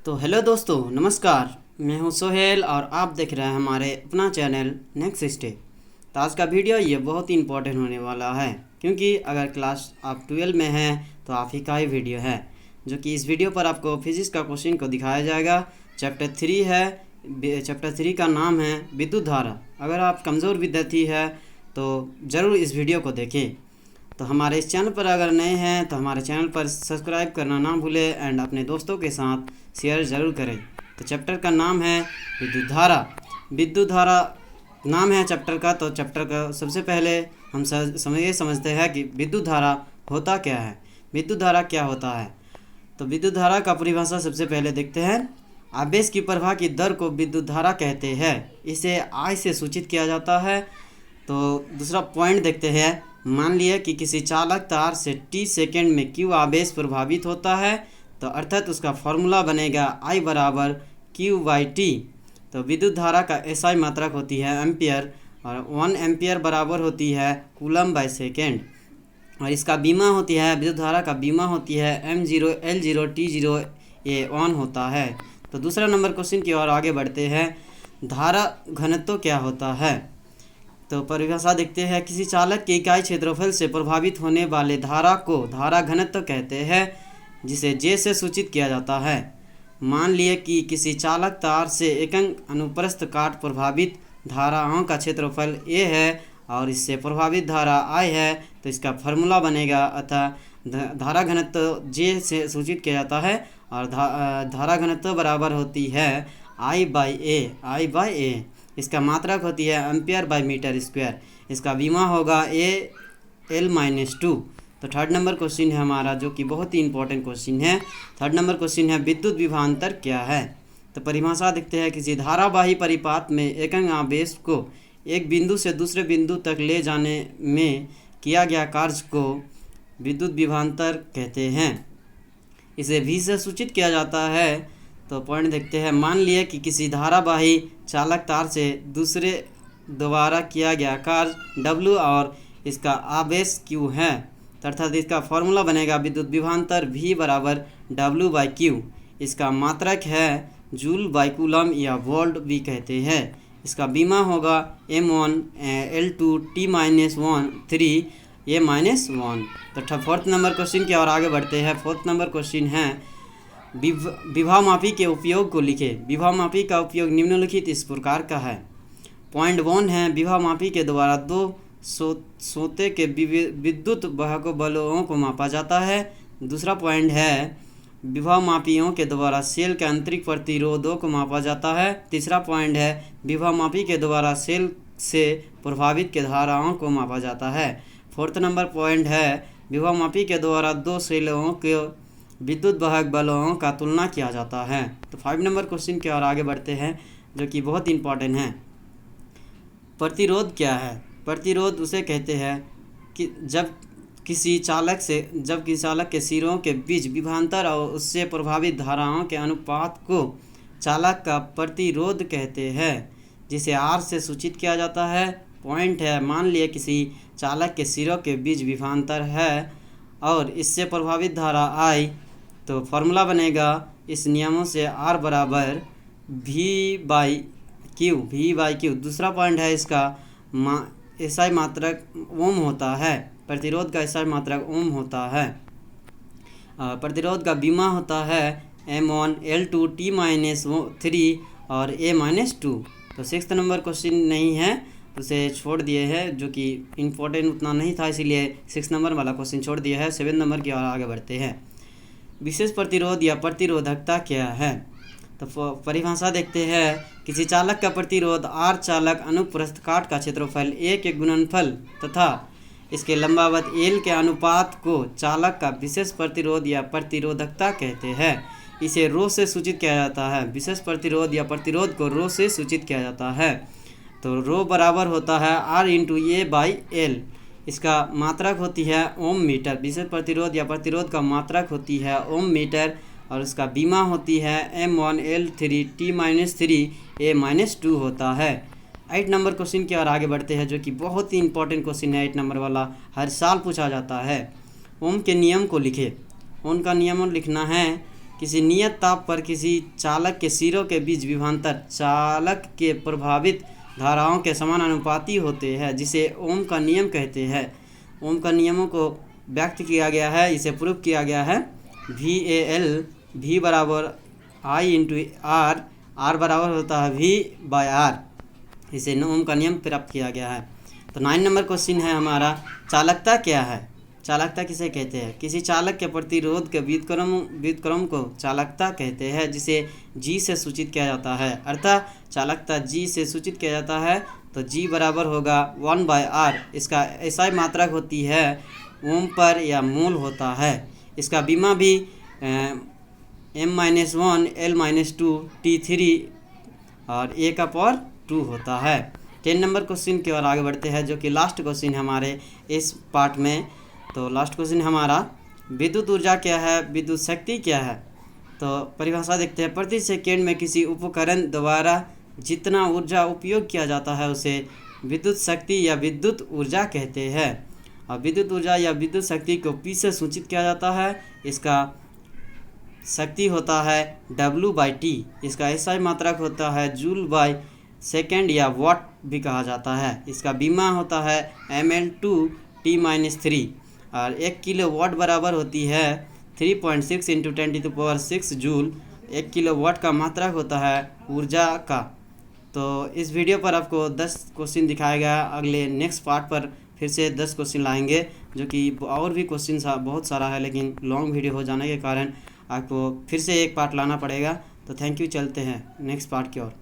तो हेलो दोस्तों, नमस्कार। मैं हूं सोहेल और आप देख रहे हैं हमारे अपना चैनल नेक्स्ट स्टेप। तो आज का वीडियो ये बहुत ही इंपॉर्टेंट होने वाला है, क्योंकि अगर क्लास आप 12 में हैं तो आप ही का ही वीडियो है, जो कि इस वीडियो पर आपको फिजिक्स का क्वेश्चन को दिखाया जाएगा। चैप्टर 3 है। चैप्टर 3 का नाम है विद्युत धारा। अगर आप कमज़ोर विद्यार्थी है तो ज़रूर इस वीडियो को देखें। तो हमारे इस चैनल पर अगर नए हैं तो हमारे चैनल पर सब्सक्राइब करना ना भूलें एंड अपने दोस्तों के साथ शेयर ज़रूर करें। तो चैप्टर का नाम है विद्युत धारा। विद्युत धारा नाम है चैप्टर का। तो चैप्टर का सबसे पहले हम समझते हैं कि विद्युत धारा होता क्या है, विद्युत धारा क्या होता है। तो विद्युत धारा का परिभाषा सबसे पहले देखते हैं। आवेश की प्रवाह की दर को विद्युत धारा कहते हैं। इसे I से सूचित किया जाता है। तो दूसरा पॉइंट देखते हैं। मान लिया कि किसी चालक तार से t सेकेंड में q आवेश प्रभावित होता है, तो अर्थात उसका फॉर्मूला बनेगा I बराबर q/t। तो विद्युत धारा का SI मात्रक होती है एम्पियर, और 1 एम्पियर बराबर होती है कूलम बाय सेकेंड। और इसका बीमा होती है, विद्युत धारा का बीमा होती है m0 L0 T0 A1 होता है। तो दूसरा नंबर क्वेश्चन की ओर आगे बढ़ते हैं। धारा घनत्व क्या होता है। तो परिभाषा देखते हैं। किसी चालक के इकाई क्षेत्रफल से प्रभावित होने वाले धारा को धारा घनत्व कहते हैं, जिसे J से सूचित किया जाता है। मान लिए कि किसी चालक तार से एकंक अनुप्रस्थ काट प्रभावित धाराओं का क्षेत्रफल A है और इससे प्रभावित धारा I है, तो इसका फार्मूला बनेगा अतः धारा घनत्व J से सूचित किया जाता है और धारा घनत्व बराबर होती है I/A। इसका मात्रक होती है एम्पियर बाय मीटर स्क्वायर। इसका बीमा होगा L-2। तो थर्ड नंबर क्वेश्चन है हमारा, जो कि बहुत ही इंपॉर्टेंट क्वेश्चन है। थर्ड नंबर क्वेश्चन है विद्युत विभवांतर क्या है। तो परिभाषा देखते हैं। किसी धारावाही परिपात में एकंक आवेश को एक बिंदु से दूसरे बिंदु तक ले जाने में किया गया कार्य को विद्युत विभवांतर कहते हैं। इसे V से सूचित किया जाता है। तो पॉइंट देखते हैं। मान लिए कि किसी धारावाही चालक तार से दूसरे द्वारा किया गया कार्य W और इसका आवेश Q है, अर्थात इसका फॉर्मूला बनेगा विद्युत विभवांतर V बराबर W/Q। इसका मात्रक है जूल बाय कूलम या वोल्ट भी कहते हैं। इसका बीमा होगा M1 L2 T-1 A-1। तो फोर्थ नंबर क्वेश्चन की ओर आगे बढ़ते हैं। फोर्थ नंबर क्वेश्चन है विभवमापी के उपयोग को लिखें। विभवमापी का उपयोग निम्नलिखित इस प्रकार का है। पॉइंट 1 है विभवमापी के द्वारा दो सोते के विद्युत वाहक बलों को मापा जाता है। दूसरा पॉइंट है विभवमापियों के द्वारा सेल के आंतरिक प्रतिरोधों को मापा जाता है। तीसरा पॉइंट है विभवमापी के द्वारा सेल से प्रभावित के धाराओं को मापा जाता है। फोर्थ नंबर पॉइंट है विभवमापी के द्वारा दो सेलों के विद्युत वाहक बलों का तुलना किया जाता है। तो 5 नंबर क्वेश्चन की ओर आगे बढ़ते हैं, जो कि बहुत इंपॉर्टेंट है। प्रतिरोध क्या है। प्रतिरोध उसे कहते हैं कि जब किसी चालक के सिरों के बीच विभवांतर और उससे प्रभावित धाराओं के अनुपात को चालक का प्रतिरोध कहते हैं, जिसे R से सूचित किया जाता है। पॉइंट है मान लिए किसी चालक के सिरों के बीच विभवांतर है और इससे प्रभावित धारा I, तो फॉर्मूला बनेगा इस नियमों से R बराबर V/Q। दूसरा पॉइंट है इसका SI मात्रक ओम होता है। प्रतिरोध का SI मात्रक ओम होता है। प्रतिरोध का बीमा होता है M1 L2 T-3 और A-2। तो 6th नंबर क्वेश्चन नहीं है, उसे छोड़ दिए हैं, जो कि इम्पोर्टेंट उतना नहीं था, इसीलिए 6 नंबर वाला क्वेश्चन छोड़ दिया है। 7 नंबर की ओर आगे बढ़ते हैं। विशेष प्रतिरोध या प्रतिरोधकता क्या है। तो परिभाषा देखते हैं। किसी चालक का प्रतिरोध R चालक अनुप्रस्थ काट का क्षेत्रफल A के गुणनफल तथा इसके लंबावत L के अनुपात को चालक का विशेष प्रतिरोध या प्रतिरोधकता कहते हैं। इसे रो से सूचित किया जाता है। विशेष प्रतिरोध या प्रतिरोध को रो से सूचित किया जाता है। तो रो बराबर होता है R/A/L। इसका मात्रक होती है ओम मीटर। विशेष प्रतिरोध या प्रतिरोध का मात्रक होती है ओम मीटर और उसका बीमा होती है M1 L3 T-3 A-2 होता है। 8 नंबर क्वेश्चन की ओर आगे बढ़ते हैं, जो कि बहुत ही इंपॉर्टेंट क्वेश्चन है। 8 नंबर वाला हर साल पूछा जाता है। ओम के नियम को लिखे। ओम का नियम लिखना है किसी नियत ताप पर किसी चालक के सिरों के बीच विभवांतर चालक के प्रभावित धाराओं के समानुपाती होते हैं, जिसे ओम का नियम कहते हैं। ओम का नियमों को व्यक्त किया गया है, इसे प्रूव किया गया है। VAL V बराबर I इंटू R, R बराबर होता है V/R, इसे ओम का नियम प्राप्त किया गया है। तो 9 नंबर क्वेश्चन है हमारा, चालकता क्या है? चालकता किसे कहते हैं? किसी चालक के प्रतिरोध के व्युत्क्रम को चालकता कहते हैं, जिसे G से सूचित किया जाता है। अर्थात चालकता G से सूचित किया जाता है, तो G बराबर होगा 1/R। इसका SI मात्रक होती है ओम पर या मोल होता है। इसका बीमा भी M-1 L-2 T3 और A⁴ होता है। 10 नंबर क्वेश्चन की ओर आगे बढ़ते हैं, जो कि लास्ट क्वेश्चन है हमारे इस पार्ट में। तो लास्ट क्वेश्चन हमारा, विद्युत ऊर्जा क्या है, विद्युत शक्ति क्या है? तो परिभाषा देखते हैं। प्रति सेकेंड में किसी उपकरण द्वारा जितना ऊर्जा उपयोग किया जाता है उसे विद्युत शक्ति या विद्युत ऊर्जा कहते हैं। और विद्युत ऊर्जा या विद्युत शक्ति को P से सूचित किया जाता है। इसका शक्ति होता है W/T। इसका SI मात्रक होता है जूल/सेकेंड या वाट भी कहा जाता है। इसका बीमा होता है mL2T-3 और 1 किलोवाट बराबर होती है 3.6 × 10⁶ जूल। 1 किलोवाट का मात्रक होता है ऊर्जा का। तो इस वीडियो पर आपको 10 क्वेश्चन दिखाया गया। अगले नेक्स्ट पार्ट पर फिर से 10 क्वेश्चन लाएंगे, जो कि और भी क्वेश्चन बहुत सारा है, लेकिन लॉन्ग वीडियो हो जाने के कारण आपको फिर से एक पार्ट लाना पड़ेगा। तो थैंक यू, चलते हैं नेक्स्ट पार्ट की ओर।